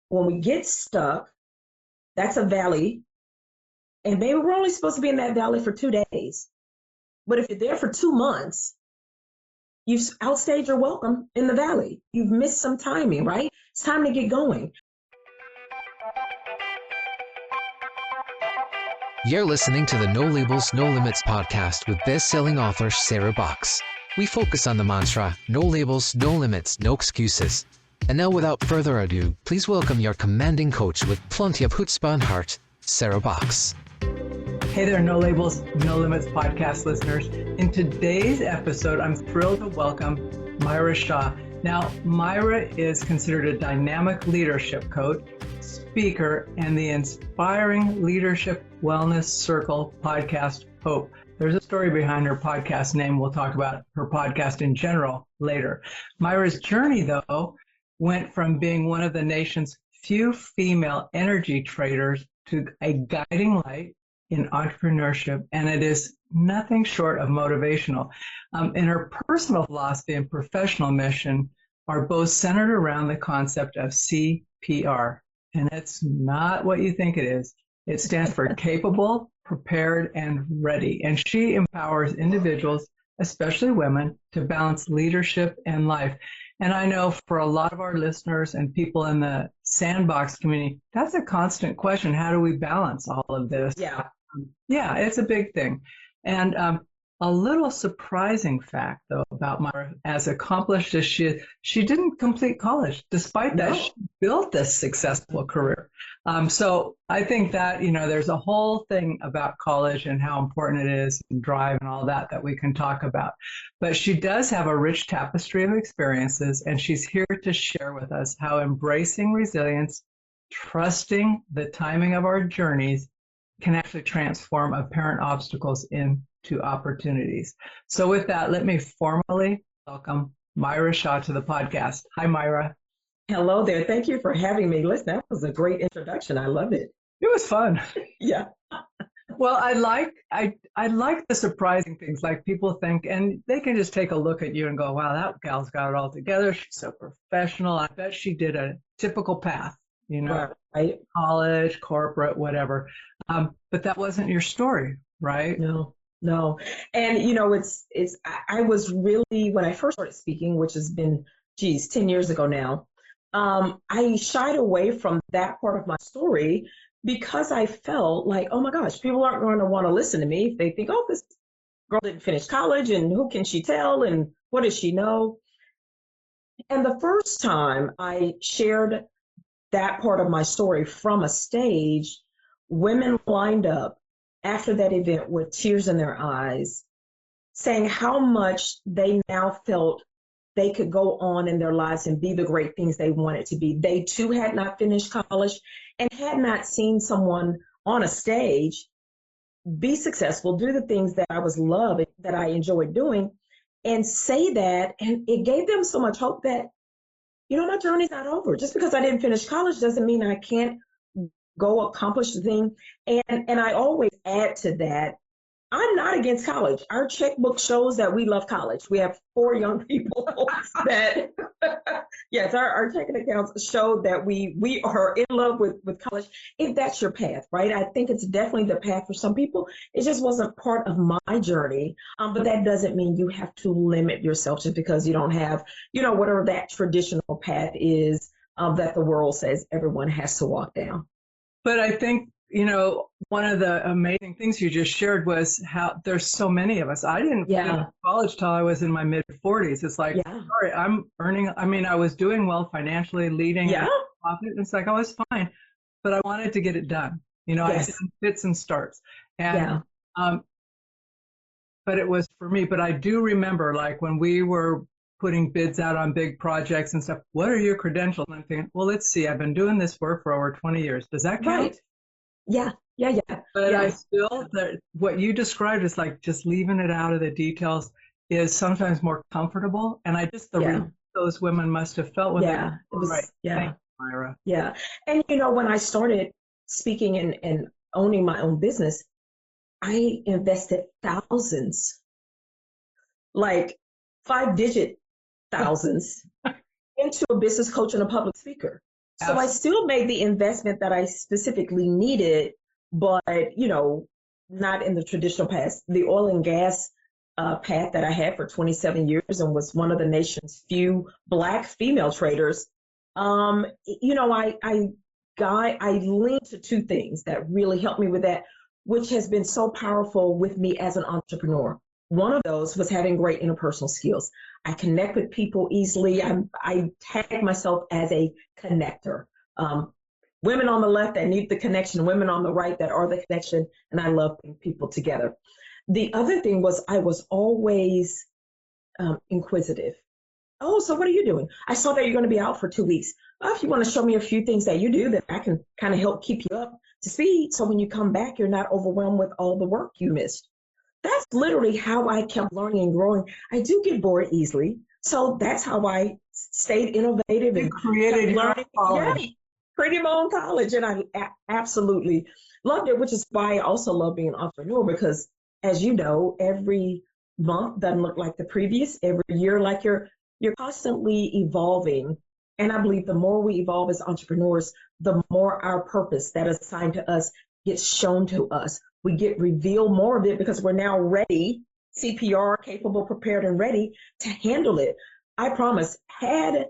when we get stuck, that's a valley. And maybe we're only supposed to be in that valley for 2 days. But if you're there for 2 months, you've outstayed your welcome in the valley. You've missed some timing, right? It's time to get going. You're listening to the No Labels, No Limits podcast with best-selling author Sarah Box. We focus on the mantra, no labels, no limits, no excuses. And now without further ado, please welcome your commanding coach with plenty of chutzpah and heart, Sarah Box. Hey there, No Labels, No Limits podcast listeners. In today's episode, I'm thrilled to welcome Miara Shaw. Now, Miara is considered a dynamic leadership coach, speaker, and the Inspiring Leadership Wellness Circle podcast host. There's a story behind her podcast name. We'll talk about her podcast in general later. Miara's journey, though, went from being one of the nation's few female energy traders to a guiding light in entrepreneurship, and it is nothing short of motivational. And her personal philosophy and professional mission are both centered around the concept of CPR. And it's not what you think it is. It stands for capable, prepared, and ready. And she empowers individuals, especially women, to balance leadership and life. And I know for a lot of our listeners and people in the sandbox community, that's a constant question. How do we balance all of this? Yeah, it's a big thing. And a little surprising fact, though, about Miara, as accomplished as she didn't complete college. Despite that, she built this successful career. So I think that, there's a whole thing about college and how important it is and drive and all that we can talk about. But she does have a rich tapestry of experiences, and she's here to share with us how embracing resilience, trusting the timing of our journeys, can actually transform apparent obstacles into opportunities. So with that, let me formally welcome Miara Shaw to the podcast. Hi, Miara. Hello there. Thank you for having me. Listen, that was a great introduction. I love it. It was fun. Yeah. Well, I like the surprising things, like people think, and they can just take a look at you and go, wow, that gal's got it all together. She's so professional. I bet she did a typical path, right. College, corporate, whatever. But that wasn't your story, right? No. And, I was really, when I first started speaking, which has been, 10 years ago now, I shied away from that part of my story because I felt like, oh my gosh, people aren't going to want to listen to me if they think, oh, this girl didn't finish college and who can she tell and what does she know? And the first time I shared that part of my story from a stage, women lined up after that event with tears in their eyes, saying how much they now felt they could go on in their lives and be the great things they wanted to be. They too had not finished college and had not seen someone on a stage be successful, do the things that I was loving, that I enjoyed doing, and say that. And it gave them so much hope that, my journey's not over. Just because I didn't finish college doesn't mean I can't go accomplish the thing. And I always add to that, I'm not against college. Our checkbook shows that we love college. We have 4 young people that, yes, our checking accounts show that we are in love with college, if that's your path, right? I think it's definitely the path for some people. It just wasn't part of my journey. But that doesn't mean you have to limit yourself just because you don't have, whatever that traditional path is that the world says everyone has to walk down. But I think, one of the amazing things you just shared was how there's so many of us. I didn't finish college till I was in my mid-40s. It's like, sorry, I'm earning, I was doing well financially, leading a profit. It's like, oh, it's fine. But I wanted to get it done. I did fits and starts. And, but it was for me. But I do remember, like, when we were putting bids out on big projects and stuff, what are your credentials? And I'm thinking, well, let's see, I've been doing this work for over 20 years. Does that count? Right. Yeah. But I feel that what you described is like just leaving it out of the details is sometimes more comfortable. And I just, those women must have felt when it was, right. Thank you, Miara. Yeah. And, when I started speaking and owning my own business, I invested thousands, like 5-digit thousands into a business coach and a public speaker. So I still made the investment that I specifically needed, but, not in the traditional path. The oil and gas path that I had for 27 years and was one of the nation's few Black female traders. I leaned to two things that really helped me with that, which has been so powerful with me as an entrepreneur. One of those was having great interpersonal skills. I connect with people easily. I tag myself as a connector. Women on the left that need the connection, women on the right that are the connection, and I love bringing people together. The other thing was I was always inquisitive. Oh, so what are you doing? I saw that you're going to be out for 2 weeks. If you want to show me a few things that you do that I can kind of help keep you up to speed, so when you come back, you're not overwhelmed with all the work you missed. That's literally how I kept learning and growing. I do get bored easily, so that's how I stayed innovative and created learning. Yeah, created my own college, and I absolutely loved it, which is why I also love being an entrepreneur, because as you know, every month doesn't look like the previous, every year like you're constantly evolving. And I believe the more we evolve as entrepreneurs, the more our purpose that is assigned to us gets shown to us. We get revealed more of it because we're now ready, CPR, capable, prepared, and ready to handle it. I promise, had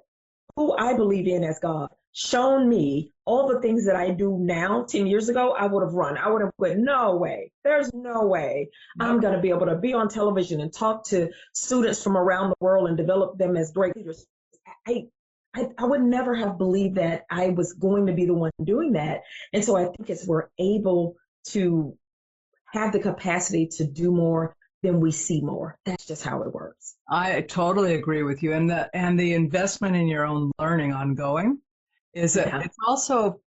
who I believe in as God shown me all the things that I do now 10 years ago, I would have run. I would have went, no way. There's no way I'm going to be able to be on television and talk to students from around the world and develop them as great leaders. I would never have believed that I was going to be the one doing that. And so I think as we're able to have the capacity to do more, then we see more. That's just how it works. I totally agree with you. And the investment in your own learning ongoing is that it's also,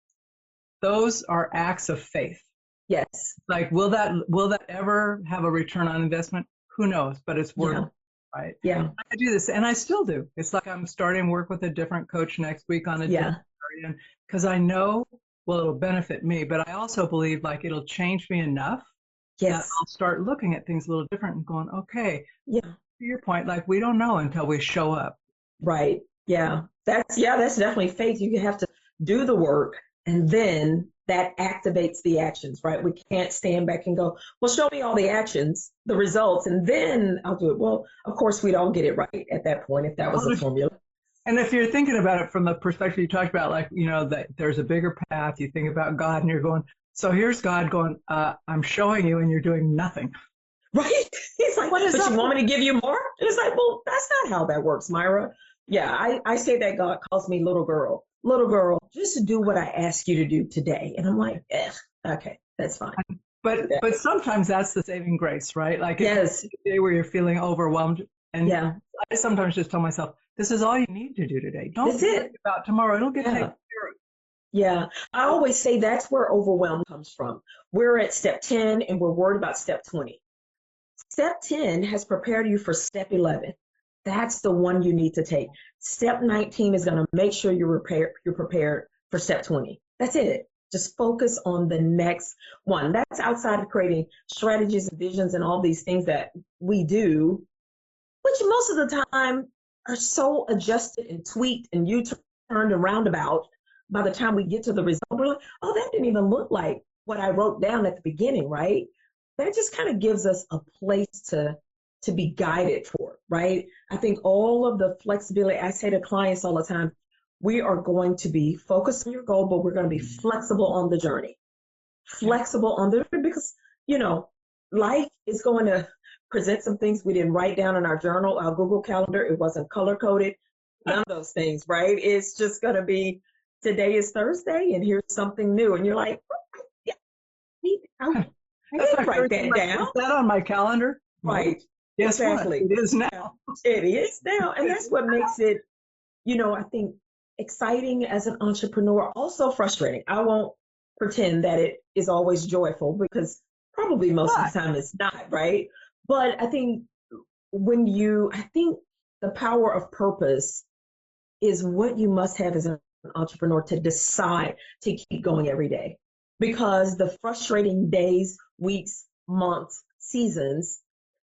those are acts of faith. Yes. Like, will that ever have a return on investment? Who knows? But it's worth it, right? Yeah. I do this, and I still do. It's like I'm starting work with a different coach next week on a different area, because I know, well, it'll benefit me, but I also believe like it'll change me enough that I'll start looking at things a little different and going, okay, to your point, like we don't know until we show up. Right. Yeah. That's definitely faith. You have to do the work, and then that activates the actions, right? We can't stand back and go, well, show me all the actions, the results, and then I'll do it. Well, of course, we'd all get it right at that point if that was the formula. And if you're thinking about it from the perspective you talked about, like, that there's a bigger path, you think about God and you're going, so here's God going, I'm showing you and you're doing nothing. Right? He's like, what is that? You want me to give you more? And it's like, well, that's not how that works, Myra. Yeah, I say that God calls me little girl, just do what I ask you to do today. And I'm like, okay, that's fine. But sometimes that's the saving grace, right? Like it's a day where you're feeling overwhelmed. And I sometimes just tell myself, this is all you need to do today. Don't think about tomorrow. It'll get taken care of. Yeah, I always say that's where overwhelm comes from. We're at step 10 and we're worried about step 20. Step 10 has prepared you for step 11. That's the one you need to take. Step 19 is going to make sure you're prepared for step 20. That's it. Just focus on the next one. That's outside of creating strategies and visions and all these things that we do, which most of the time are so adjusted and tweaked and U-turned and roundabout. By the time we get to the result, we're like, oh, that didn't even look like what I wrote down at the beginning, right? That just kind of gives us a place to be guided for, right? I think all of the flexibility, I say to clients all the time, we are going to be focused on your goal, but we're going to be flexible on the journey. Flexible on the journey because, life is going to present some things we didn't write down in our journal, our Google Calendar. It wasn't color-coded. None of those things, right? It's just going to be, today is Thursday and here's something new. And you're like, I didn't write that down. Is that on my calendar? Right. Yes, exactly. It is now. It is now. And that's what makes it, I think, exciting as an entrepreneur, also frustrating. I won't pretend that it is always joyful because probably most of the time it's not, right? But I think the power of purpose is what you must have as an entrepreneur to decide to keep going every day. Because the frustrating days, weeks, months, seasons,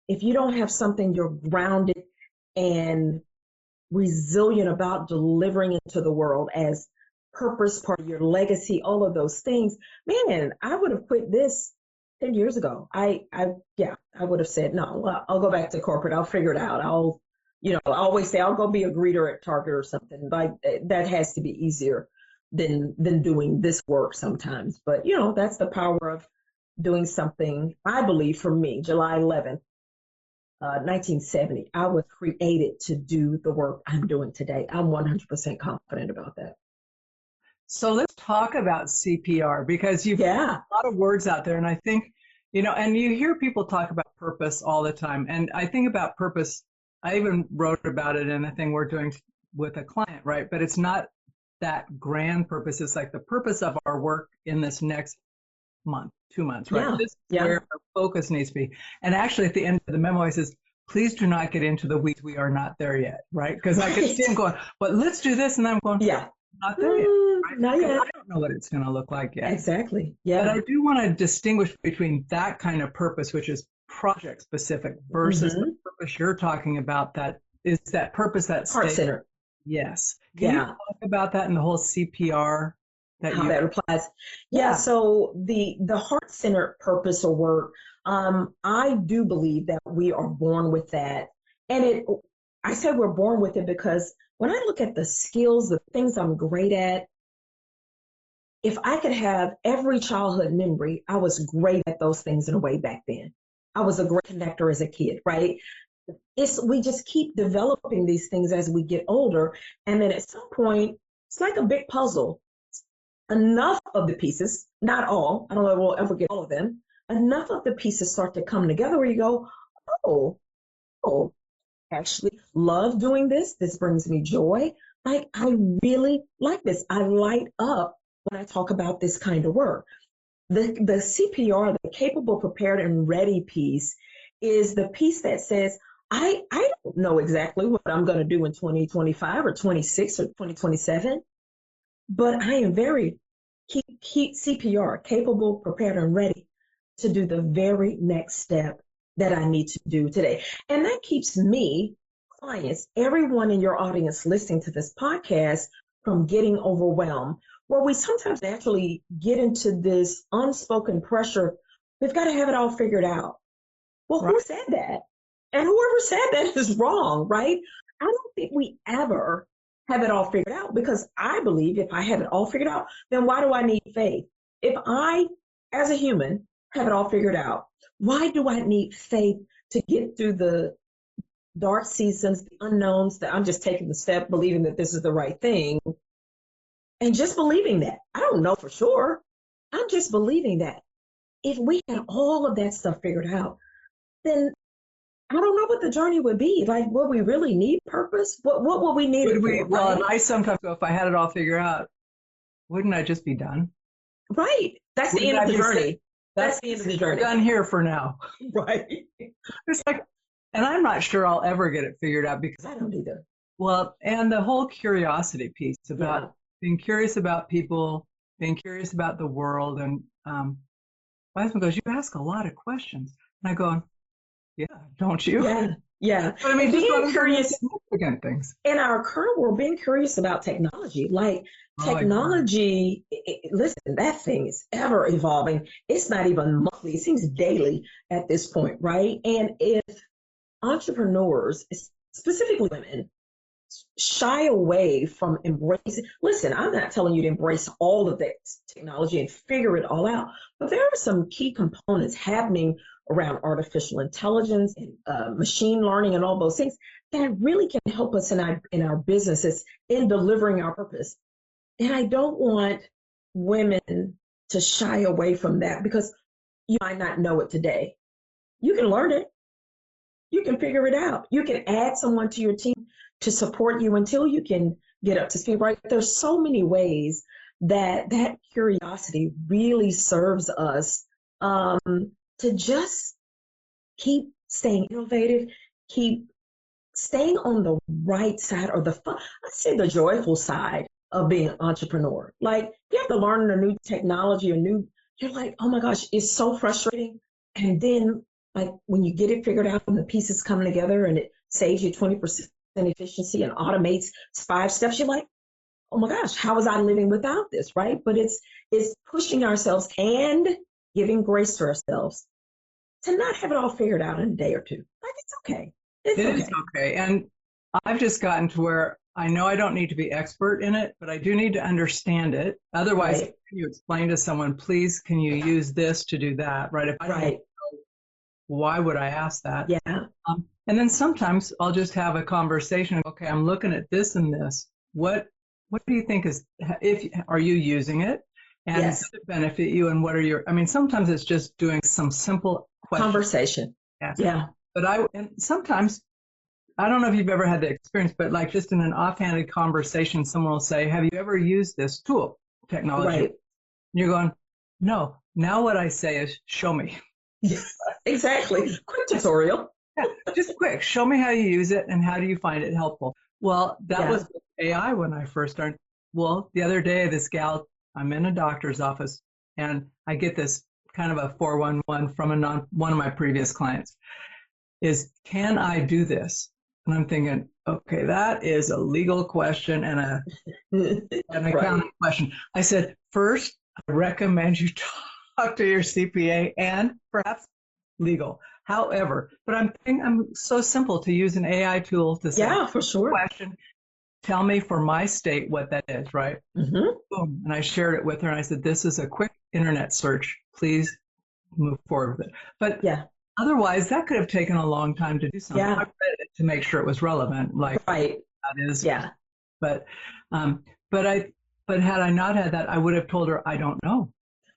if you don't have something you're grounded and resilient about delivering into the world as purpose, part of your legacy, all of those things. Man, I would have quit this 10 years ago. Yeah, I would have said, no, well, I'll go back to corporate. I'll figure it out. I always say I'll go be a greeter at Target or something. Like that has to be easier than doing this work sometimes. But, that's the power of doing something. I believe for me, July 11th, 1970, I was created to do the work I'm doing today. I'm 100% confident about that. So let's talk about CPR, because you've got a lot of words out there. And I think, and you hear people talk about purpose all the time. And I think about purpose. I even wrote about it in a thing we're doing with a client, right? But it's not that grand purpose. It's like the purpose of our work in this next month, 2 months, right? Yeah. This is where our focus needs to be. And actually at the end of the memo, it says, please do not get into the weeds. We are not there yet, right? Because I could see him going, but let's do this. And I'm going, not there yet. Right? Not yet. I don't know what it's going to look like yet. Exactly. Yeah. But I do want to distinguish between that kind of purpose, which is project specific, versus the purpose you're talking about, that is that purpose that heart-centered. Yes. Can you talk about that and the whole CPR? That applies. Yeah. So the heart-centered purpose or work, I do believe that we are born with that. And I say we're born with it because when I look at the skills, the things I'm great at, if I could have every childhood memory, I was great at those things in a way back then. I was a great connector as a kid, right? We just keep developing these things as we get older. And then at some point, it's like a big puzzle. Enough of the pieces, not all, I don't know if we'll ever get all of them, enough of the pieces start to come together where you go, oh, actually love doing this. This brings me joy. Like, I really like this. I light up when I talk about this kind of work. The CPR, the capable, prepared, and ready piece, is the piece that says, I don't know exactly what I'm going to do in 2025 or 26 or 2027, but I am very keep CPR, capable, prepared, and ready to do the very next step that I need to do today. And that keeps me, clients, everyone in your audience listening to this podcast from getting overwhelmed, where we sometimes naturally get into this unspoken pressure. We've got to have it all figured out. Well, who said that? And whoever said that is wrong, right? I don't think we ever have it all figured out, because I believe if I have it all figured out, then why do I need faith? If I, as a human, have it all figured out, why do I need faith to get through the dark seasons, the unknowns, that I'm just taking the step, believing that this is the right thing, and just believing that? I don't know for sure. I'm just believing that. If we had all of that stuff figured out, then I don't know what the journey would be. Like, would we really need purpose? What would we need it for? Well, and I sometimes go, if I had it all figured out, wouldn't I just be done? Right. That's the end of the journey. That's the end of the journey. We're done here for now. Right. It's like, and I'm not sure I'll ever get it figured out, because I don't either. Well, and the whole curiosity piece about being curious about people, being curious about the world. And my husband goes, you ask a lot of questions. And I go, yeah, don't you? Yeah. But I mean, just being curious significant things. In our current world, being curious about technology, like technology, listen, that thing is ever evolving. It's not even monthly, it seems daily at this point, right? And if entrepreneurs, specifically women, shy away from embracing, listen, I'm not telling you to embrace all of this technology and figure it all out, but there are some key components happening around artificial intelligence and machine learning and all those things that really can help us in our businesses in delivering our purpose. And I don't want women to shy away from that, because you might not know it today. You can learn it. You can figure it out. You can add someone to your team to support you until you can get up to speed, right? There's so many ways that curiosity really serves us to just keep staying innovative, keep staying on the right side, or I say the joyful side of being an entrepreneur. Like, you have to learn a new technology, you're like, oh my gosh, it's so frustrating. And then, like, when you get it figured out and the pieces come together and it saves you 20% efficiency and automates 5 steps, you're like, oh my gosh, how was I living without this, right? But it's pushing ourselves and giving grace to ourselves to not have it all figured out in a day or two. Like, it's okay. It's It okay. is okay. And I've just gotten to where I know I don't need to be expert in it, but I do need to understand it. Otherwise, Right. you explain to someone, please, can you use this to do that? Right. If I don't Right. know, why would I ask that? Yeah. And then sometimes I'll just have a conversation. Okay, I'm looking at this and this. What do you think are you using it? And Yes. does it benefit you? And what are I mean, sometimes it's just doing some simple questions. Conversation. Yeah. But and sometimes, I don't know if you've ever had the experience, but like just in an offhanded conversation, someone will say, have you ever used this tool, technology? Right. And you're going, no. Now what I say is, show me. Exactly. Quick tutorial. Yeah, just quick. Show me how you use it and how do you find it helpful. Well, that was with AI when I first started. Well, the other day, this gal, I'm in a doctor's office and I get this kind of a 411 from one of my previous clients is, can I do this? And I'm thinking, okay, that is a legal question and an accounting question. I said, first, I recommend you talk to your CPA and perhaps legal. However, but I'm so simple to use an AI tool to say, yeah, for sure. Question, tell me for my state what that is, right? Mm-hmm. Boom. And I shared it with her and I said, this is a quick internet search. Please move forward with it. But otherwise, that could have taken a long time to do something. Yeah. I read it to make sure it was relevant. Like, right. That is. Yeah. But had I not had that, I would have told her, I don't know.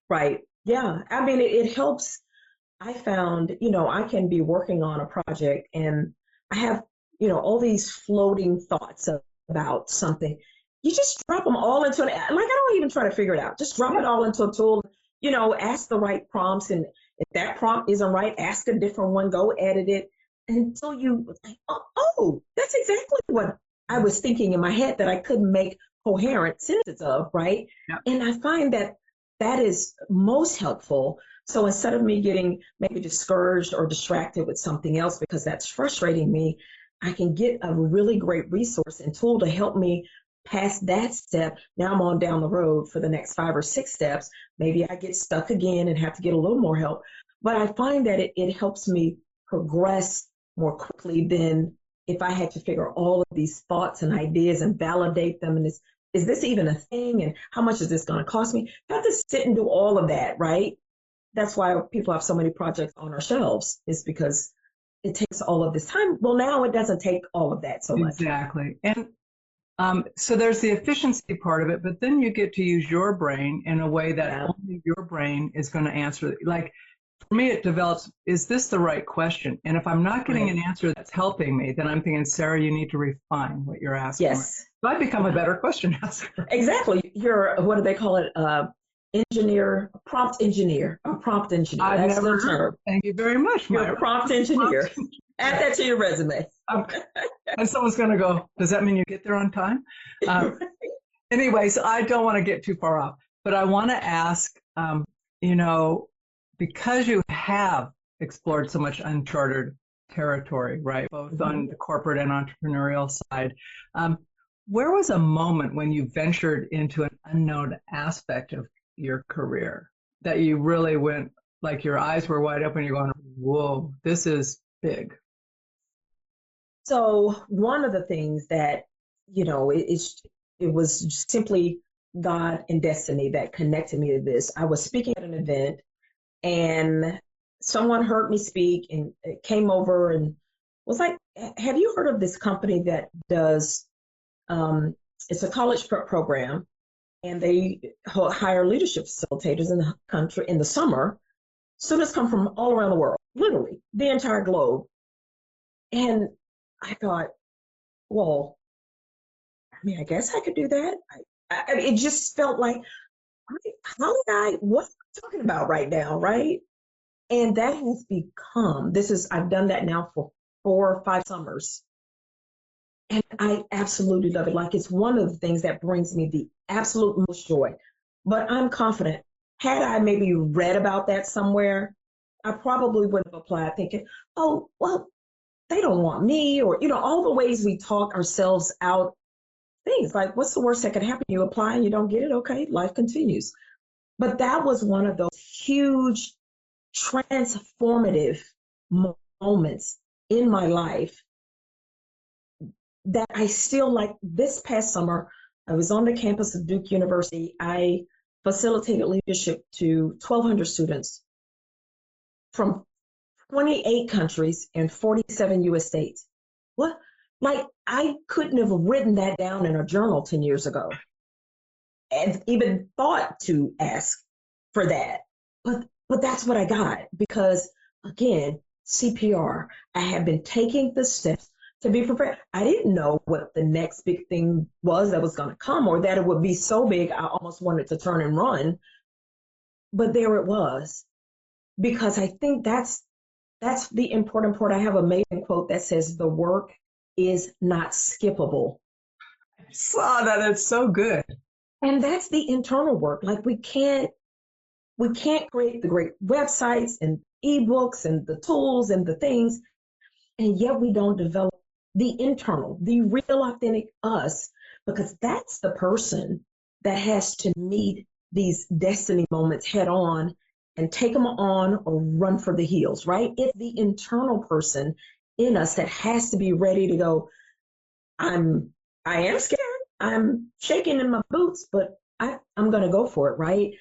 Right. Yeah. I mean, it helps. I found, I can be working on a project and I have, all these floating thoughts about something. You just drop them all into I don't even try to figure it out. Just drop it all into a tool, ask the right prompts. And if that prompt isn't right, ask a different one, go edit it until you, oh, that's exactly what I was thinking in my head that I couldn't make coherent sentences of, right? Yep. And I find that is most helpful. So instead of me getting maybe discouraged or distracted with something else because that's frustrating me, I can get a really great resource and tool to help me pass that step. Now I'm on down the road for the next 5 or 6 steps. Maybe I get stuck again and have to get a little more help. But I find that it helps me progress more quickly than if I had to figure all of these thoughts and ideas and validate them. And is this even a thing? And how much is this going to cost me? I have to sit and do all of that, right? That's why people have so many projects on our shelves, is because it takes all of this time. Well, now it doesn't take all of that so much. Exactly. And so there's the efficiency part of it, but then you get to use your brain in a way that only your brain is going to answer. Like for me, it develops, is this the right question? And if I'm not getting an answer that's helping me, then I'm thinking, Sarah, you need to refine what you're asking. Yes. So I become a better question asker. Exactly. You're, what do they call it? Prompt engineer. I've never heard. Term. Thank you very much. You're a prompt engineer. Add that to your resume. And someone's going to go, does that mean you get there on time? Anyway, so I don't want to get too far off, but I want to ask, because you have explored so much uncharted territory, right, both on the corporate and entrepreneurial side, where was a moment when you ventured into an unknown aspect of your career that you really went, like your eyes were wide open, you're going, whoa, this is big? So one of the things that, it was simply God and destiny that connected me to this. I was speaking at an event and someone heard me speak and came over and was like, have you heard of this company that does, it's a college prep program, and they hire leadership facilitators in the country in the summer. Students come from all around the world, literally the entire globe. And I thought, well, I guess I could do that. It just felt like, what am I talking about right now, right? And that has become, I've done that now for 4 or 5 summers. And I absolutely love it. Like, it's one of the things that brings me the absolute most joy. But I'm confident, had I maybe read about that somewhere, I probably wouldn't have applied thinking, oh, well, they don't want me, or, all the ways we talk ourselves out things. Like, what's the worst that could happen? You apply and you don't get it. Okay, life continues. But that was one of those huge transformative moments in my life that I still like. This past summer, I was on the campus of Duke University. I facilitated leadership to 1,200 students from 28 countries and 47 US states. What? Like, I couldn't have written that down in a journal 10 years ago and even thought to ask for that. But that's what I got because, again, CPR, I had been taking the steps to be prepared. I didn't know what the next big thing was that was going to come, or that it would be so big I almost wanted to turn and run. But there it was. Because I think that's the important part. I have a amazing quote that says, the work is not skippable. I saw that. It's so good. And that's the internal work. Like, we can't create the great websites and ebooks and the tools and the things, and yet we don't develop the internal, the real authentic us, because that's the person that has to meet these destiny moments head on and take them on or run for the hills, right? It's the internal person in us that has to be ready to go, I am scared, I'm shaking in my boots, but I'm going to go for it, right?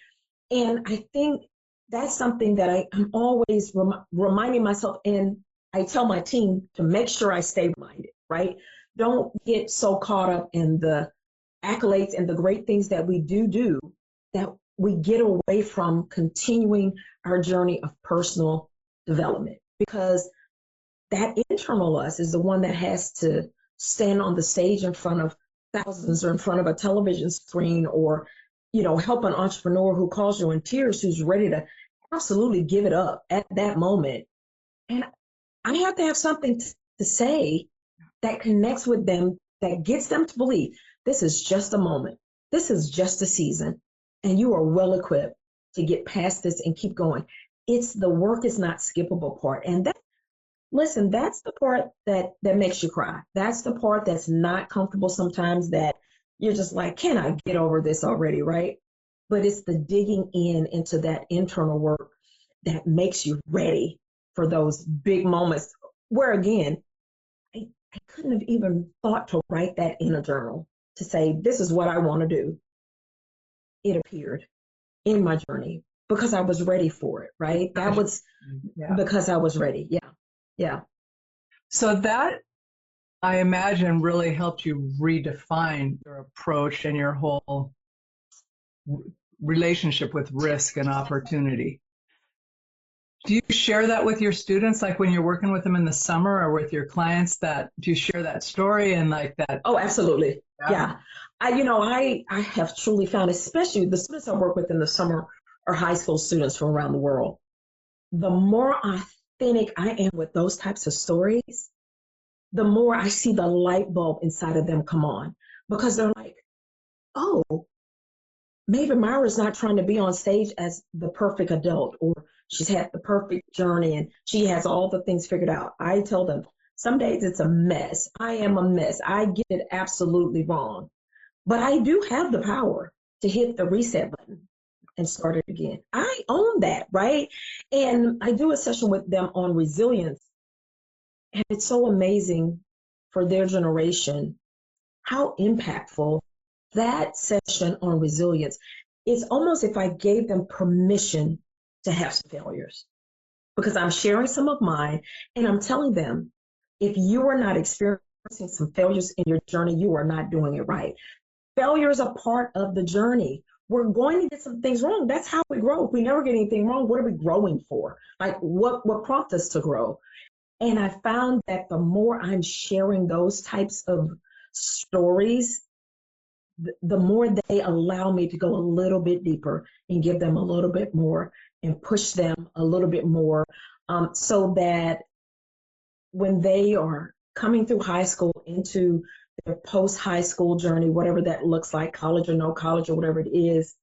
And I think that's something that I'm always reminding myself, and I tell my team to make sure I stay reminded, right? Don't get so caught up in the accolades and the great things that we do that we get away from continuing our journey of personal development, because that internal us is the one that has to stand on the stage in front of thousands or in front of a television screen, or, help an entrepreneur who calls you in tears, who's ready to absolutely give it up at that moment. And I have to have something to say that connects with them, that gets them to believe this is just a moment. This is just a season. And you are well equipped to get past this and keep going. It's the work is not skippable part. And that's the part that makes you cry. That's the part that's not comfortable sometimes, that you're just like, can I get over this already, right? But it's the digging into that internal work that makes you ready for those big moments where, again, I couldn't have even thought to write that in a journal to say, this is what I want to do. It appeared in my journey because I was ready for it, right? That was because I was ready. Yeah. So that, I imagine, really helped you redefine your approach and your whole relationship with risk and opportunity. Do you share that with your students, like when you're working with them in the summer, or with your clients? Do you share that story and like that? Oh, absolutely. Yeah. I have truly found, especially the students I work with in the summer are high school students from around the world. The more authentic I am with those types of stories, the more I see the light bulb inside of them come on, because they're like, oh, maybe Myra's not trying to be on stage as the perfect adult, or she's had the perfect journey and she has all the things figured out. I tell them, some days it's a mess. I am a mess. I get it absolutely wrong. But I do have the power to hit the reset button and start it again. I own that, right? And I do a session with them on resilience. And it's so amazing for their generation how impactful that session on resilience is. Almost if I gave them permission to have some failures, because I'm sharing some of mine and I'm telling them, if you are not experiencing some failures in your journey, you are not doing it right. Failure is a part of the journey. We're going to get some things wrong. That's how we grow. If we never get anything wrong, what are we growing for? Like, what prompts us to grow? And I found that the more I'm sharing those types of stories, the more they allow me to go a little bit deeper and give them a little bit more and push them a little bit more, so that when they are coming through high school into their post-high school journey, whatever that looks like, college or no college or whatever it is,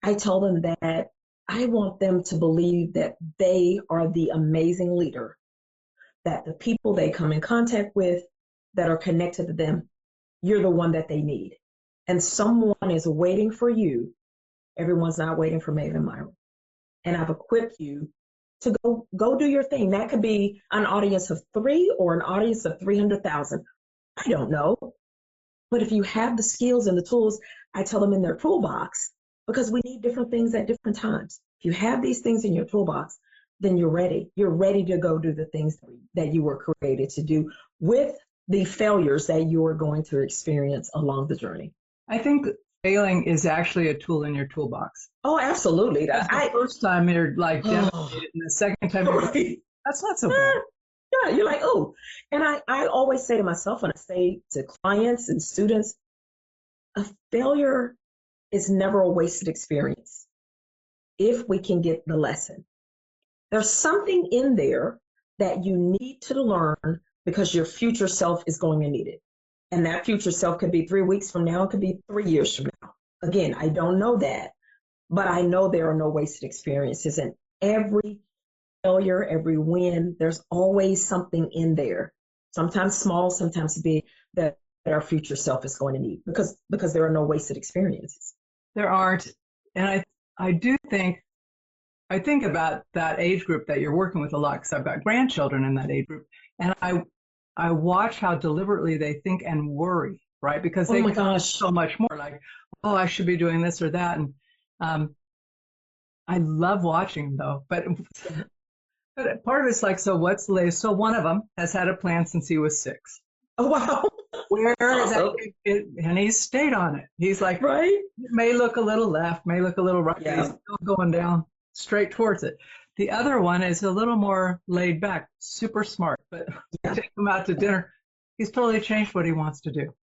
I tell them that I want them to believe that they are the amazing leader, that the people they come in contact with that are connected to them, you're the one that they need. And someone is waiting for you. Everyone's not waiting for Maeve and Myra. And I've equipped you to go do your thing. That could be an audience of 3 or an audience of 300,000. I don't know. But if you have the skills and the tools, I tell them in their toolbox, because we need different things at different times. If you have these things in your toolbox, then you're ready. You're ready to go do the things that you were created to do with the failures that you are going to experience along the journey. I think failing is actually a tool in your toolbox. Oh, absolutely. The first time you're like devastated, and the second time you're like, that's not so bad. Yeah, you're like, oh. And I always say to myself, when I say to clients and students, a failure is never a wasted experience if we can get the lesson. There's something in there that you need to learn because your future self is going to need it. And that future self could be 3 weeks from now, it could be 3 years from now. Again, I don't know that, but I know there are no wasted experiences. And every failure, every win, there's always something in there, sometimes small, sometimes big, that our future self is going to need, because there are no wasted experiences. There aren't. And I think about that age group that you're working with a lot, because I've got grandchildren in that age group. And I watch how deliberately they think and worry, right? Because they so much more like, oh, I should be doing this or that. And I love watching them though. But part of it's like, so what's the latest? So one of them has had a plan since he was 6. Oh, wow. Where is that? And he's stayed on it. He's like, right? It may look a little left, may look a little right. Yeah. He's still going down straight towards it. The other one is a little more laid back, super smart, but take him out to dinner. He's totally changed what he wants to do.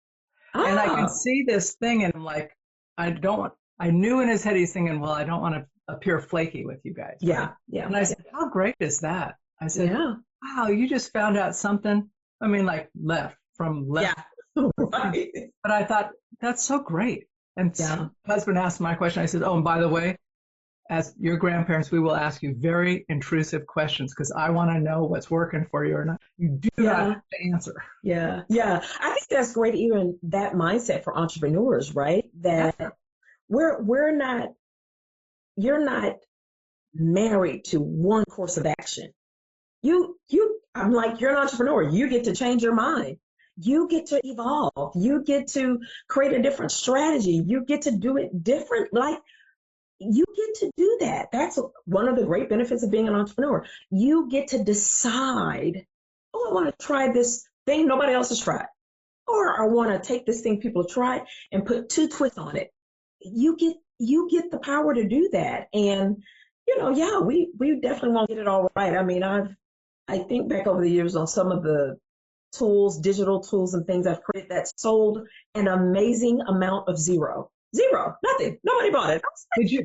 And I can see this thing and I'm like, I knew in his head he's thinking, well, I don't want to appear flaky with you guys. Yeah. Right? Yeah. And I said, how great is that? I said, wow, you just found out something. I mean, like from left. Yeah. Right. But I thought, that's so great. And my husband asked my question. I said, oh, and by the way, as your grandparents, we will ask you very intrusive questions because I want to know what's working for you or not. You do not have to answer. Yeah. Yeah. I think that's great, even that mindset for entrepreneurs, right? That you're not married to one course of action. I'm like, you're an entrepreneur. You get to change your mind. You get to evolve. You get to create a different strategy. You get to do it different. Like, you get to do that. That's one of the great benefits of being an entrepreneur. You get to decide, oh, I want to try this thing nobody else has tried. Or I want to take this thing people have tried and put 2 twists on it. You get the power to do that. And, we definitely won't get it all right. I mean, I think back over the years on some of the tools, digital tools and things I've created that sold an amazing amount of zero, nothing. Nobody bought it.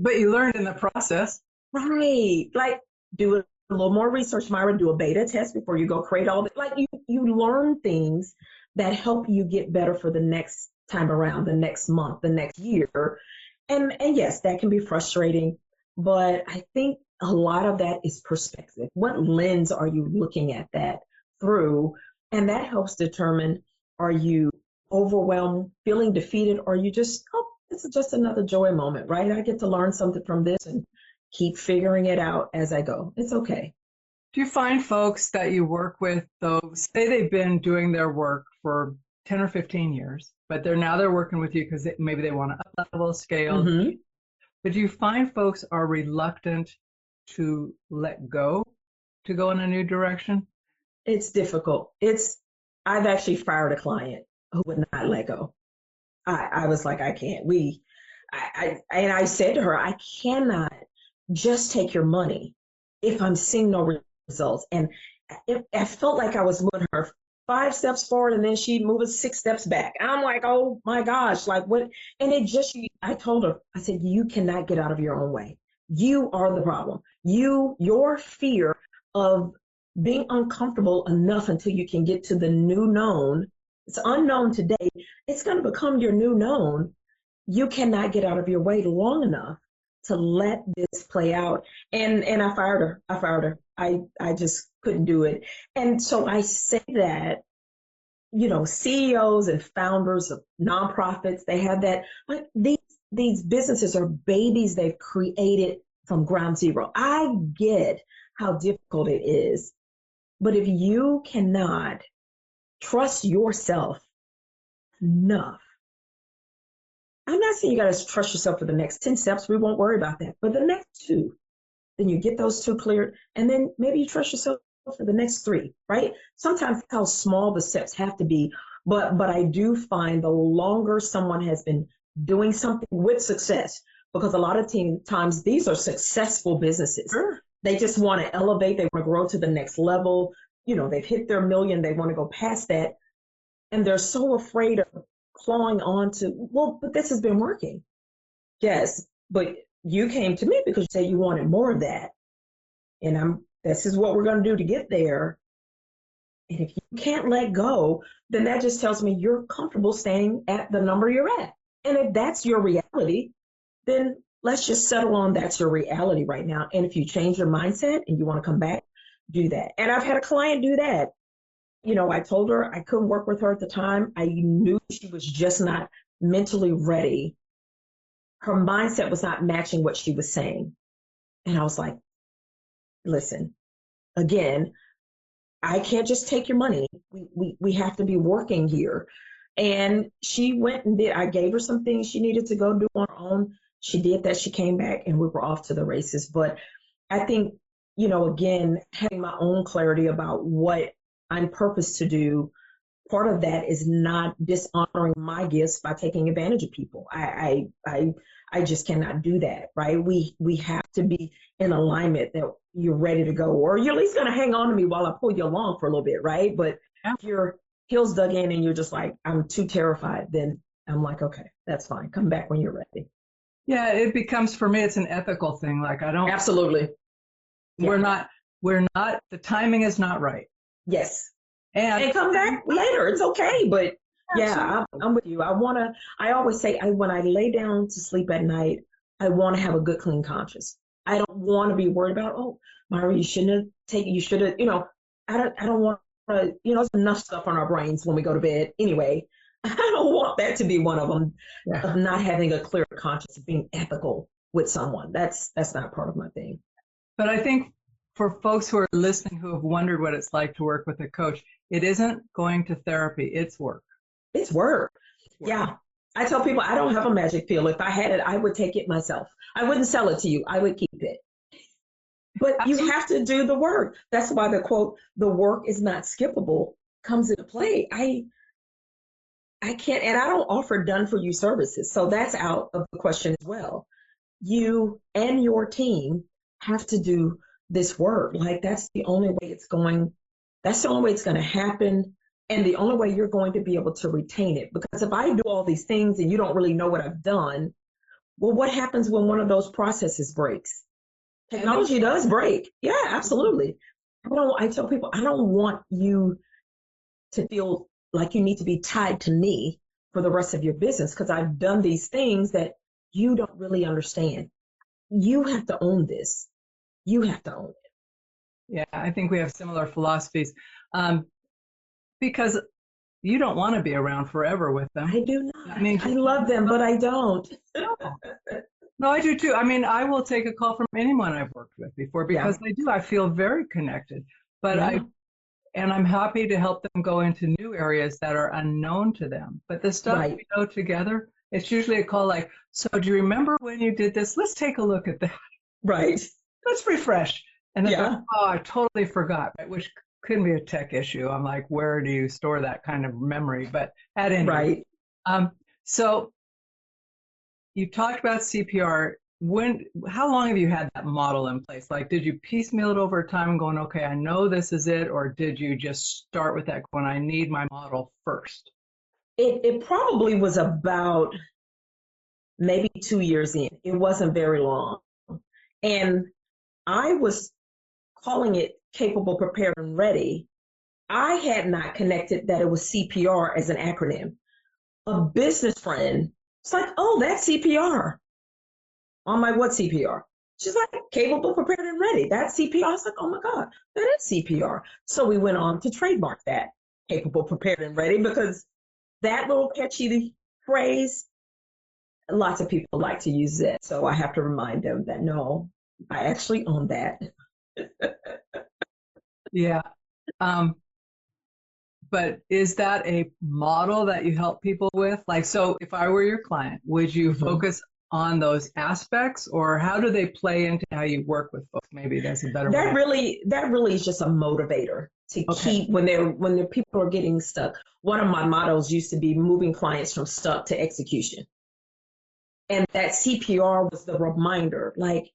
But you learned in the process. Right. Like, do a little more research, Myra, do a beta test before you go create all that. Like, you learn things that help you get better for the next time around, the next month, the next year. And yes, that can be frustrating, but I think a lot of that is perspective. What lens are you looking at that through? And that helps determine, are you overwhelmed, feeling defeated, or you just, this is just another joy moment, right? I get to learn something from this and keep figuring it out as I go. It's okay. Do you find folks that you work with, though, say they've been doing their work for 10 or 15 years, but they're working with you because maybe they want to up-level, scale. Mm-hmm. But do you find folks are reluctant to let go, to go in a new direction? It's difficult. I've actually fired a client who would not let go. I was like, I can't. And I said to her, I cannot just take your money if I'm seeing no results. And I felt like I was moving her 5 steps forward and then she'd move us 6 steps back. And I'm like, oh my gosh, like what? And I told her, I said, you cannot get out of your own way. You are the problem. Your fear of being uncomfortable enough until you can get to the new known. It's unknown today. It's going to become your new known. You cannot get out of your way long enough to let this play out. And I fired her. I just couldn't do it. And so I say that CEOs and founders of nonprofits, they have that, like these businesses are babies they've created from ground zero. I get how difficult it is, but if you cannot trust yourself enough, I'm not saying you got to trust yourself for the next 10 steps. We won't worry about that. But the next two, then you get those two cleared, and then maybe you trust yourself for the next three, right? Sometimes that's how small the steps have to be. But I do find the longer someone has been doing something with success, because a lot of times these are successful businesses. Sure. They just want to elevate. They want to grow to the next level. They've hit their million. They want to go past that. And they're so afraid of clawing on to, well, but this has been working. Yes, but you came to me because you said you wanted more of that. And this is what we're going to do to get there. And if you can't let go, then that just tells me you're comfortable staying at the number you're at. And if that's your reality, then let's just settle on that's your reality right now. And if you change your mindset and you want to come back, do that. And I've had a client do that. I told her I couldn't work with her at the time. I knew she was just not mentally ready. Her mindset was not matching what she was saying. And I was like, listen, again, I can't just take your money. We have to be working here. And she went and did. I gave her some things she needed to go do on her own. She did that. She came back and we were off to the races. But I think, again, having my own clarity about what I'm purposed to do, part of that is not dishonoring my gifts by taking advantage of people. I just cannot do that, right? We have to be in alignment that you're ready to go, or you're at least going to hang on to me while I pull you along for a little bit, right? But if your heels dug in and you're just like, I'm too terrified, then I'm like, okay, that's fine. Come back when you're ready. Yeah, it becomes, for me, it's an ethical thing. Like, I don't. Absolutely. We're not, the timing is not right. Yes. And come back later. It's okay. But yeah, I'm with you. I always say, when I lay down to sleep at night, I want to have a good, clean conscience. I don't want to be worried about, oh, Myra, you should have, I don't want to, there's enough stuff on our brains when we go to bed anyway. I don't want that to be one of them, of not having a clear conscience, of being ethical with someone. That's not part of my thing. But I think for folks who are listening who have wondered what it's like to work with a coach, it isn't going to therapy. It's work. It's work. Yeah. I tell people I don't have a magic pill. If I had it, I would take it myself. I wouldn't sell it to you. I would keep it. But Absolutely. You have to do the work. That's why the quote, the work is not skippable, comes into play. I can't, and I don't offer done for you services. So that's out of the question as well. You and your team have to do this work. Like, that's the only way it's going to happen. And the only way you're going to be able to retain it. Because if I do all these things and you don't really know what I've done, well, what happens when one of those processes breaks? Technology does break. Yeah, absolutely. I tell people, I don't want you to feel like you need to be tied to me for the rest of your business, because I've done these things that you don't really understand. You have to own this. You have to own it. Yeah, I think we have similar philosophies. Because you don't want to be around forever with them. I do not. I mean, I love them, but I don't. No, I do too. I mean, I will take a call from anyone I've worked with before, because I feel very connected. But I'm happy to help them go into new areas that are unknown to them. But the stuff we know together, it's usually a call like, so do you remember when you did this? Let's take a look at that. Right. Let's refresh. And then, oh, I totally forgot, which couldn't be a tech issue. I'm like, where do you store that kind of memory? But at any rate, so you talked about CPR. How long have you had that model in place? Like, did you piecemeal it over time and going, okay, I know this is it, or did you just start with that going, I need my model first? It probably was about maybe 2 years in. It wasn't very long, and I was calling it capable, prepared, and ready. I had not connected that it was CPR as an acronym. A business friend was like, oh, that's CPR. I'm like, what CPR? She's like, capable, prepared, and ready. That's CPR. I was like, oh my God, that is CPR. So we went on to trademark that. capable, prepared, and ready, because that little catchy phrase, lots of people like to use it. So I have to remind them that no, I actually own that. Yeah. But is that a model that you help people with? Like, so if I were your client, would you focus on those aspects, or how do they play into how you work with folks? Maybe that's a better way. That really is just a motivator to keep when the people are getting stuck. One of my mottos used to be moving clients from stuck to execution. And that CPR was the reminder, like,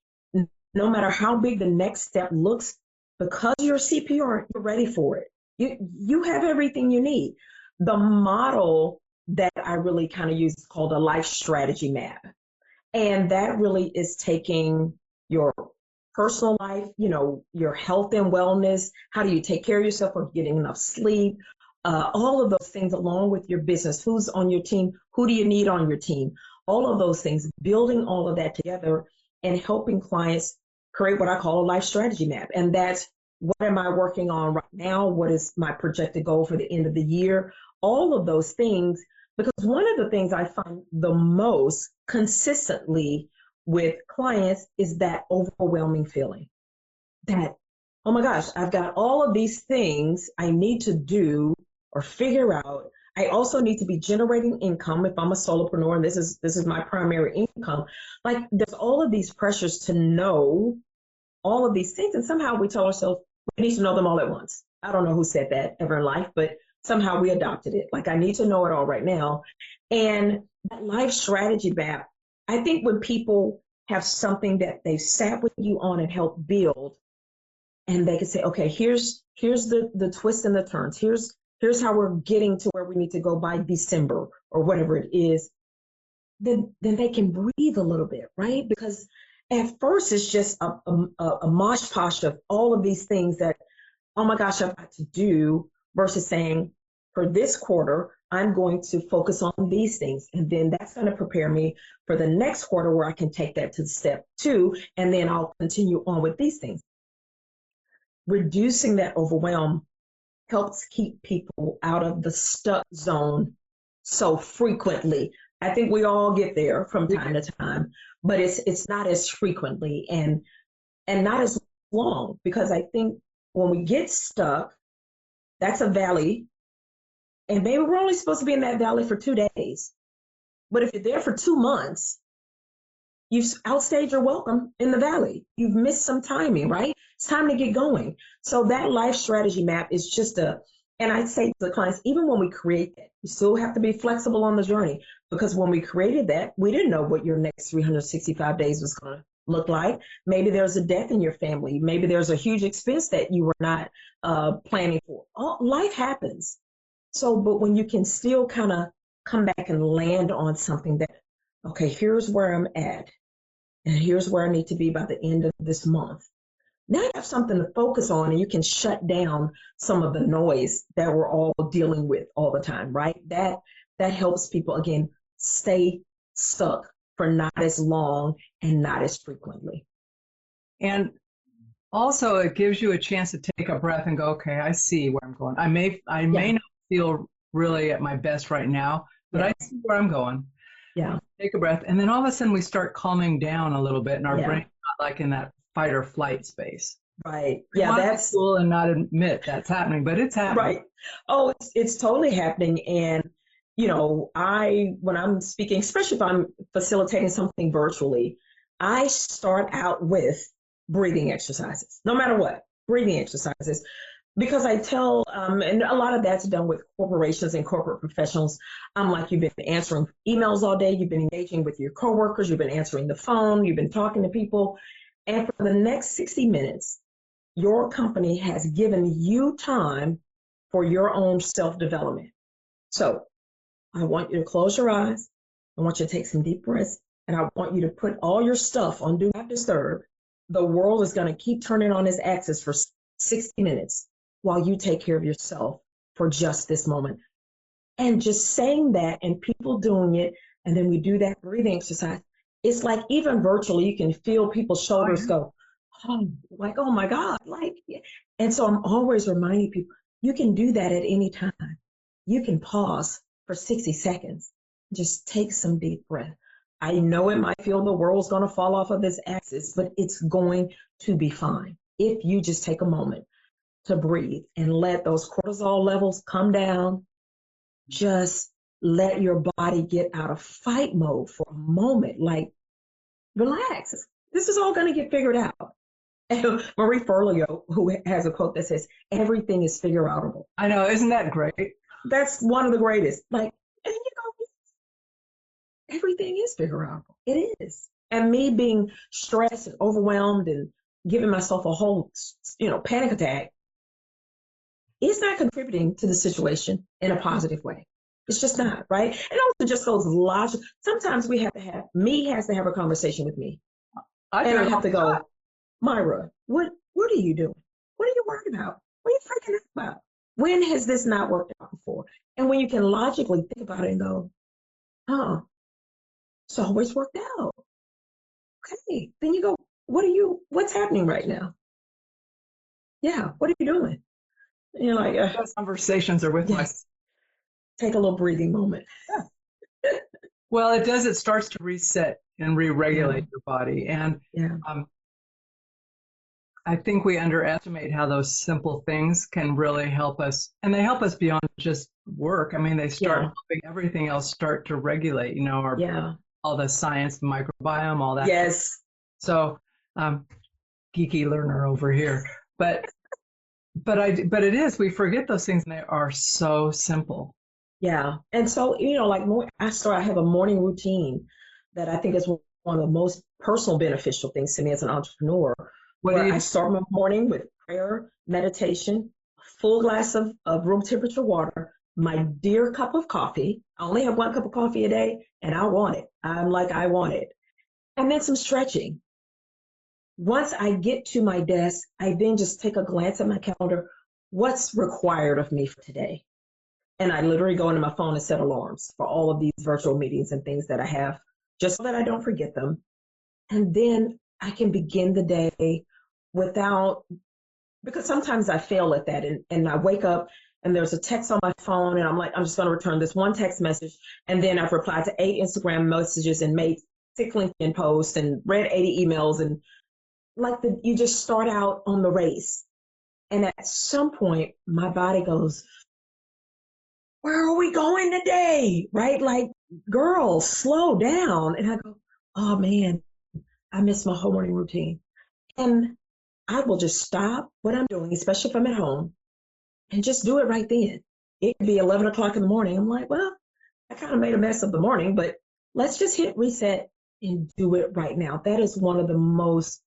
no matter how big the next step looks, because you're CPR, you're ready for it. You have everything you need. The model that I really kind of use is called a life strategy map. And that really is taking your personal life, your health and wellness. How do you take care of yourself? Are you getting enough sleep? All of those things along with your business. Who's on your team? Who do you need on your team? All of those things, building all of that together and helping clients create what I call a life strategy map. And that's, what am I working on right now? What is my projected goal for the end of the year? All of those things, because one of the things I find the most consistently with clients is that overwhelming feeling that, oh my gosh, I've got all of these things I need to do or figure out. I also need to be generating income if I'm a solopreneur, and this is my primary income. Like, there's all of these pressures to know all of these things, and somehow we tell ourselves we need to know them all at once. I don't know who said that ever in life, but somehow we adopted it. Like, I need to know it all right now. And that life strategy map, I think when people have something that they've sat with you on and helped build, and they can say, okay, here's the twists and the turns. Here's how we're getting to where we need to go by December or whatever it is, then they can breathe a little bit, right? Because at first it's just a mosh posh of all of these things that, oh my gosh, I've got to do, versus saying, for this quarter, I'm going to focus on these things. And then that's going to prepare me for the next quarter where I can take that to step 2, and then I'll continue on with these things. Reducing that overwhelm helps keep people out of the stuck zone so frequently. I think we all get there from time to time, but it's not as frequently and not as long, because I think when we get stuck, that's a valley, and maybe we're only supposed to be in that valley for 2 days. But if you're there for 2 months, you've outstayed your welcome in the valley. You've missed some timing, right? It's time to get going. So that life strategy map is just and I say to the clients, even when we create that, you still have to be flexible on the journey, because when we created that, we didn't know what your next 365 days was going to look like. Maybe there's a death in your family. Maybe there's a huge expense that you were not planning for. Life happens. So, but when you can still kind of come back and land on something that, okay, here's where I'm at, and here's where I need to be by the end of this month. Now you have something to focus on, and you can shut down some of the noise that we're all dealing with all the time, right? That helps people, again, stay stuck for not as long and not as frequently. And also, it gives you a chance to take a breath and go, okay, I see where I'm going. I may not feel really at my best right now, but I see where I'm going. Yeah. Take a breath. And then all of a sudden we start calming down a little bit, and our brain's not like in that fight or flight space. Right. Yeah, that's cool, and not admit that's happening, but it's happening. Right. Oh, it's totally happening. And, when I'm speaking, especially if I'm facilitating something virtually, I start out with breathing exercises, no matter what, breathing exercises. Because I tell, and a lot of that's done with corporations and corporate professionals. I'm like, you've been answering emails all day, you've been engaging with your coworkers, you've been answering the phone, you've been talking to people. And for the next 60 minutes, your company has given you time for your own self-development. So I want you to close your eyes. I want you to take some deep breaths, and I want you to put all your stuff on Do Not Disturb. The world is going to keep turning on its axis for 60 minutes. While you take care of yourself for just this moment. And just saying that, and people doing it, and then we do that breathing exercise. It's like, even virtually, you can feel people's shoulders go, oh, like, oh my God. And so I'm always reminding people, You can do that at any time. You can pause for 60 seconds. Just take some deep breath. I know it might feel the world's going to fall off of its axis, but it's going to be fine if you just take a moment to breathe and let those cortisol levels come down. Just let your body get out of fight mode for a moment. Like, relax. This is all going to get figured out. And Marie Forleo, who has a quote that says, everything is figure outable. I know. Isn't that great? That's one of the greatest. Like, and everything is figure outable. It is. And me being stressed and overwhelmed and giving myself a whole, panic attack, it's not contributing to the situation in a positive way. It's just not, right? And also just those logical, sometimes has to have a conversation with me. I have to go, Myra, what are you doing? What are you worried about? What are you freaking out about? When has this not worked out before? And when you can logically think about it and go, it's always worked out. Okay. Then you go, what's happening right now? Yeah, what are you doing? And you're like, those conversations are with us. Take a little breathing moment. Yeah. Well, it starts to reset and re-regulate your body. And I think we underestimate how those simple things can really help us. And they help us beyond just work. I mean, they start helping everything else start to regulate, all the science, the microbiome, all that. Yes. So, geeky learner over here. But it is, we forget those things and they are so simple. Yeah. And so, I have a morning routine that I think is one of the most personal beneficial things to me as an entrepreneur. I start my morning with prayer, meditation, a full glass of room temperature water, my dear cup of coffee. I only have one cup of coffee a day and I want it. I want it. And then some stretching. Once I get to my desk, I then just take a glance at my calendar. What's required of me for today? And I literally go into my phone and set alarms for all of these virtual meetings and things that I have, just so that I don't forget them. And then I can begin the day because sometimes I fail at that. And I wake up and there's a text on my phone and I'm like, I'm just going to return this one text message. And then I've replied to 8 Instagram messages and made 6 LinkedIn posts and read 80 emails. And you just start out on the race. And at some point, my body goes, where are we going today? Right? Like, girl, slow down. And I go, oh man, I miss my whole morning routine. And I will just stop what I'm doing, especially if I'm at home, and just do it right then. It could be 11 o'clock in the morning. I'm like, well, I kind of made a mess of the morning, but let's just hit reset and do it right now. That is one of the most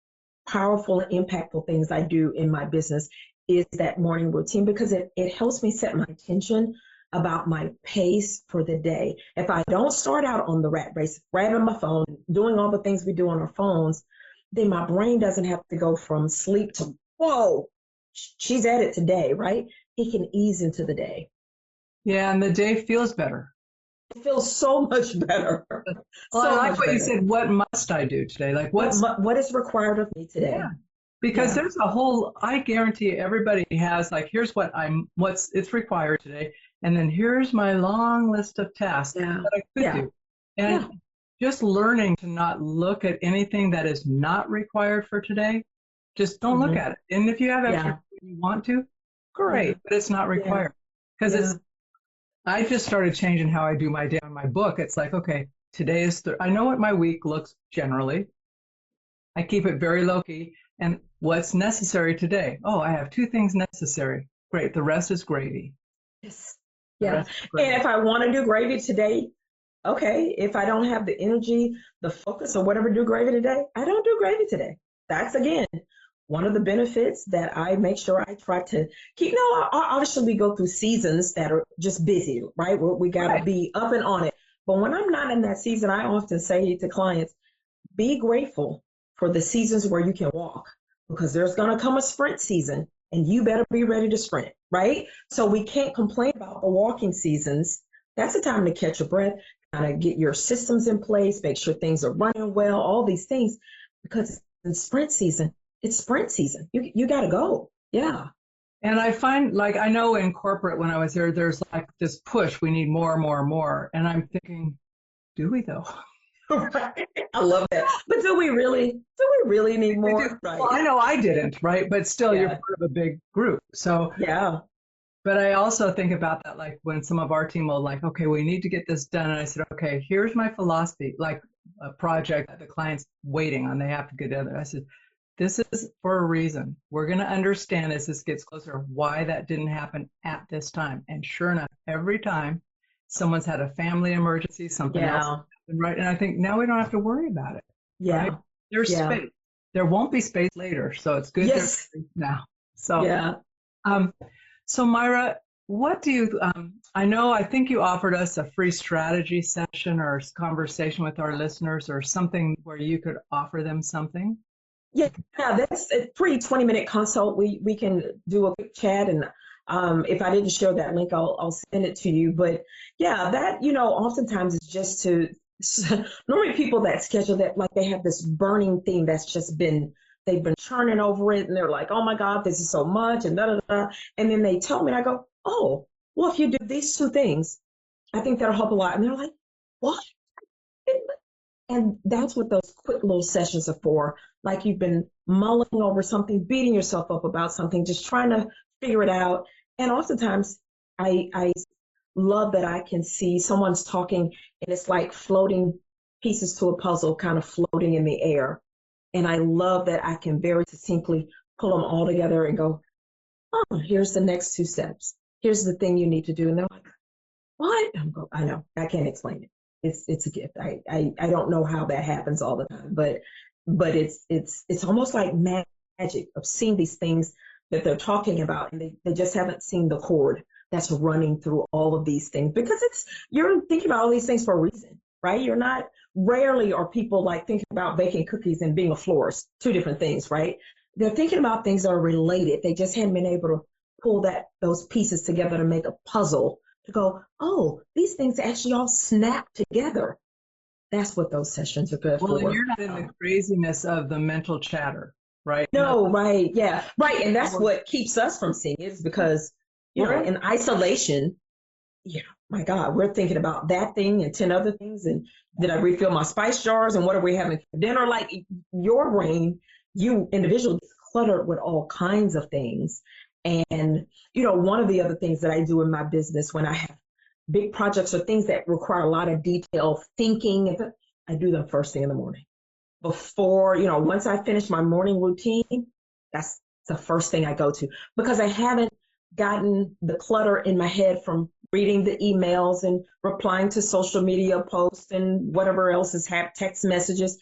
powerful and impactful things I do in my business is that morning routine, because it helps me set my intention about my pace for the day. If I don't start out on the rat race, grabbing my phone, doing all the things we do on our phones, then my brain doesn't have to go from sleep to, whoa, she's at it today, right? It can ease into the day. Yeah, and the day feels better. It feels so much better. Well, I like what you said, what must I do today? Like what is required of me today? Yeah. Because there's I guarantee everybody has here's it's required today. And then here's my long list of tasks that I could do. And just learning to not look at anything that is not required for today. Just don't look at it. And if you have extra you want to, great, but it's not required. Because I just started changing how I do my day on my book. It's like, okay, today is, I know what my week looks generally. I keep it very low key. And what's necessary today? Oh, I have 2 things necessary. Great. The rest is gravy. Yes. Yeah. And if I want to do gravy today, okay. If I don't have the energy, the focus, or whatever to do gravy today, I don't do gravy today. That's, again, one of the benefits that I make sure I try to keep. Obviously, we go through seasons that are just busy, right? We got to be up and on it. But when I'm not in that season, I often say to clients, be grateful for the seasons where you can walk, because there's going to come a sprint season and you better be ready to sprint, right? So we can't complain about the walking seasons. That's the time to catch your breath, kind of get your systems in place, make sure things are running well, all these things, because in sprint season, it's sprint season. You got to go. Yeah. And I find, like, I know in corporate when I was there, there's like this push, we need more, more, more. And I'm thinking, do we though? Right. I love that. But do we really need more? Right. Well, I know I didn't, right? But still, you're Yeah. part of a big group. So, Yeah. but I also think about that, like when some of our team will like, okay, we need to get this done. And I said, okay, here's my philosophy, like a project that the client's waiting on, they have to get together. I said, this is for a reason. We're going to understand as this gets closer why that didn't happen at this time. And sure enough, every time someone's had a family emergency, something else Yeah. happened, right? And I think now we don't have to worry about it, right? Yeah. There's Yeah. space. There won't be space later, so it's good there's Yes. space now. So, Yeah. so Miara, what do you? I think you offered us a free strategy session or conversation with our listeners, or something where you could offer them something. Yeah, that's a free 20-minute consult. We can do a quick chat, and if I didn't share that link, I'll send it to you. But yeah, that oftentimes it's just to normally people that schedule that, like, they have this burning thing that's just been they've been churning over it, and they're like, oh my God, this is so much, and da da da. And then they tell me, and I go, oh, well, if you do these two things, I think that'll help a lot. And they're like, what? And that's what those quick little sessions are for. Like, you've been mulling over something, beating yourself up about something, just trying to figure it out. And oftentimes, I love that I can see someone's talking and it's like floating pieces to a puzzle kind of floating in the air. And I love that I can very succinctly pull them all together and go, oh, here's the next two steps. Here's the thing you need to do. And they're like, what? I know, I can't explain it. It's a gift. I don't know how that happens all the time, but it's almost like magic of seeing these things that they're talking about, and they just haven't seen the cord that's running through all of these things, because you're thinking about all these things for a reason, right? You're not Rarely are people like thinking about baking cookies and being a florist, two different things, right? They're thinking about things that are related. They just hadn't been able to pull those pieces together to make a puzzle to go, oh, these things actually all snap together. That's what those sessions are good for. Well, you're not in the craziness of the mental chatter, right? No, right. Yeah, right. And that's what keeps us from seeing it, is because, in isolation, my God, we're thinking about that thing and 10 other things. And did I refill my spice jars? And what are we having for dinner? Like, your brain, you individually, is cluttered with all kinds of things. And, one of the other things that I do in my business when I have big projects or things that require a lot of detailed thinking, I do them first thing in the morning. Before, once I finish my morning routine, that's the first thing I go to, because I haven't gotten the clutter in my head from reading the emails and replying to social media posts and whatever else is text messages.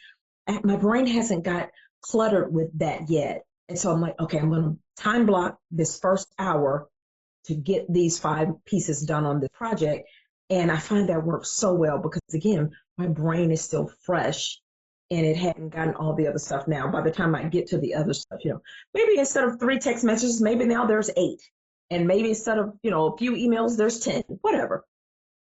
My brain hasn't got cluttered with that yet. And so I'm like, okay, I'm going to time block this first hour to get these 5 pieces done on this project. And I find that works so well because, again, my brain is still fresh and it hadn't gotten all the other stuff. Now, by the time I get to the other stuff, maybe instead of 3 text messages, maybe now there's 8. And maybe instead of, a few emails, there's 10, whatever.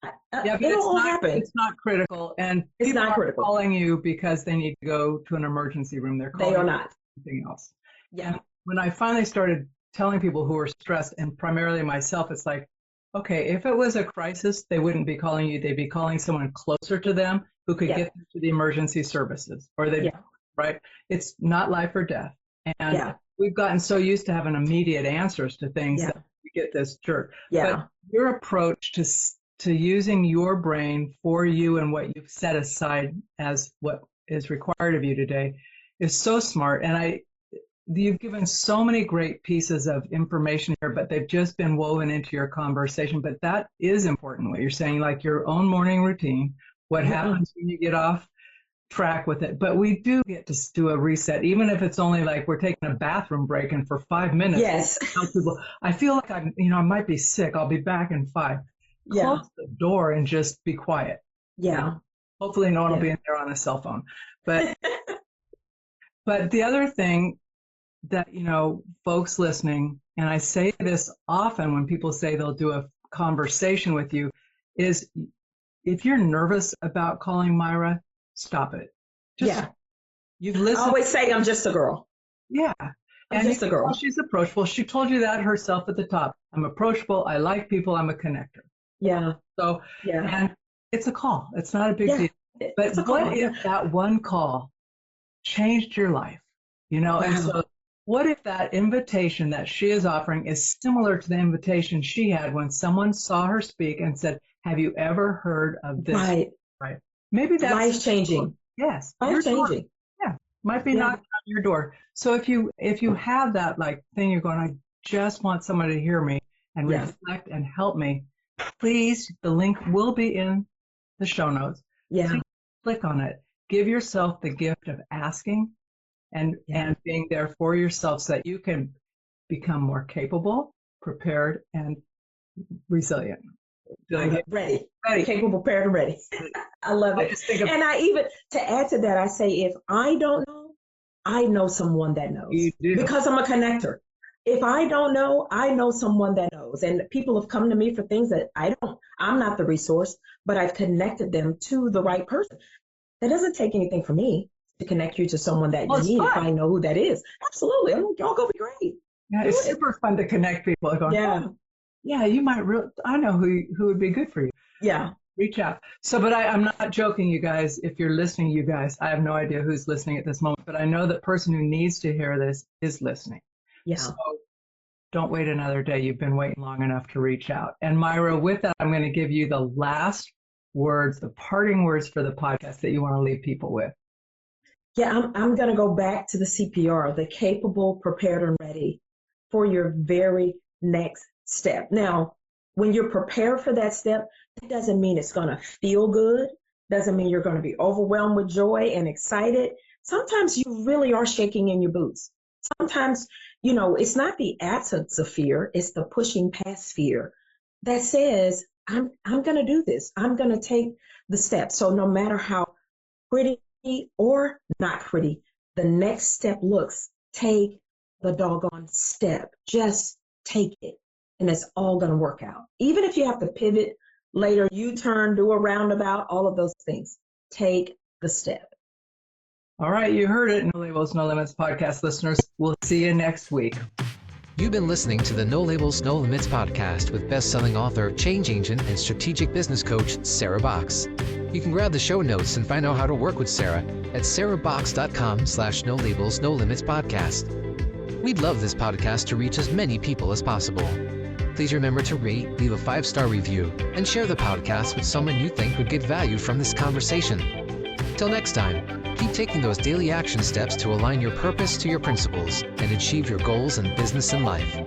Yeah, but it's not critical. And it's not critical. Calling you because they need to go to an emergency room. They are not. Anything else. Yeah. And when I finally started telling people who were stressed, and primarily myself, it's like, okay, if it was a crisis, they wouldn't be calling you. They'd be calling someone closer to them who could get them to the emergency services, or right? It's not life or death. And we've gotten so used to having immediate answers to things that we get this jerk. Yeah. But your approach to using your brain for you and what you've set aside as what is required of you today is so smart. And you've given so many great pieces of information here, but they've just been woven into your conversation. But that is important, what you're saying, like your own morning routine, what happens when you get off track with it. But we do get to do a reset, even if it's only like we're taking a bathroom break and for 5 minutes. Yes. Tell people, I feel like I might be sick. I'll be back in 5. Close the door and just be quiet. Yeah. Hopefully no one will be in there on a cell phone. But but the other thing that, folks listening, and I say this often when people say they'll do a conversation with you, is if you're nervous about calling Miara, stop it. You've listened. I always say I'm just a girl. Yeah. I'm just a girl. She's approachable. She told you that herself at the top. I'm approachable. I like people. I'm a connector. Yeah. So, Yeah. and it's a call. It's not a big deal. But what if that one call changed your life? You know, and so what if that invitation that she is offering is similar to the invitation she had when someone saw her speak and said, have you ever heard of this? Right. Maybe that's life-changing. Yes. Life-changing. Yeah. Might be knocking on your door. So if you have that like thing, you're going, I just want somebody to hear me and reflect and help me, please, the link will be in the show notes. Yeah. Please click on it. Give yourself the gift of asking and being there for yourself so that you can become more capable, prepared, and resilient. Ready. Capable, prepared, and ready. I love it. And I even, to add to that, I say, if I don't know, I know someone that knows. You do. Because I'm a connector. If I don't know, I know someone that knows. And people have come to me for things that I'm not the resource, but I've connected them to the right person. That doesn't take anything from me to connect you to someone that you need if I know who that is. Absolutely. Y'all go be great. Yeah, it's super fun to connect people. Going, yeah, you might I know who would be good for you. Yeah. Reach out. So, but I'm not joking, you guys. If you're listening, you guys, I have no idea who's listening at this moment, but I know the person who needs to hear this is listening. Yeah. So don't wait another day. You've been waiting long enough to reach out. And Myra, with that, I'm going to give you the last words, the parting words for the podcast that you want to leave people with. Yeah, I'm going to go back to the CPR, the capable, prepared, and ready for your very next step. Now, when you're prepared for that step, that doesn't mean it's going to feel good. Doesn't mean you're going to be overwhelmed with joy and excited. Sometimes you really are shaking in your boots. Sometimes, it's not the absence of fear. It's the pushing past fear that says, I'm going to do this. I'm going to take the step. So no matter how pretty or not pretty the next step looks, take the doggone step. Just take it. And it's all going to work out. Even if you have to pivot later, U-turn, do a roundabout, all of those things, take the step. All right, you heard it. No Labels, No Limits podcast listeners. We'll see you next week. You've been listening to the No Labels, No Limits podcast with best-selling author, change agent, and strategic business coach, Sarah Box. You can grab the show notes and find out how to work with Sarah at sarahbox.com/No Labels, No Limits podcast. We'd love this podcast to reach as many people as possible. Please remember to rate, leave a 5-star review, and share the podcast with someone you think would get value from this conversation. Till next time, keep taking those daily action steps to align your purpose to your principles and achieve your goals in business and life.